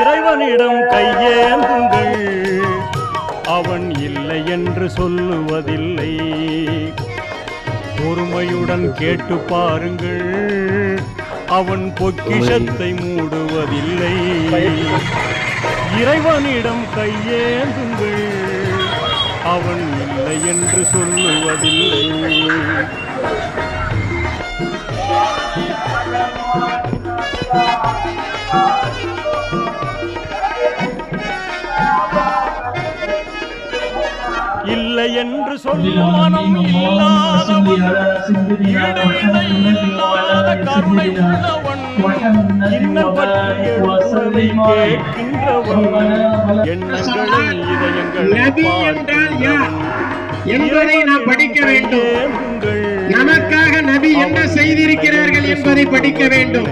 இறைவனிடம் கையேந்துங்கள், அவன் இல்லை என்று சொல்லுவதில்லை. பொறுமையுடன் கேட்டு பாருங்கள், அவன் பொக்கிஷத்தை மூடுவதில்லை. இறைவனிடம் கையேந்துங்கள், அவன் இல்லை என்று சொல்லுவதில்லை. இல்லை என்று சொல்லும் மனம் இல்லாதவன், இல்லாத கருணை உள்ளவன், இன்னல் பற்றி எழுதுவதை கேட்கின்றவன், எண்ணங்களை இதயங்களை என்பதை நாம் படிக்க வேண்டும். நமக்காக நபி என்ன செய்திருக்கிறார்கள் என்பதை படிக்க வேண்டும்.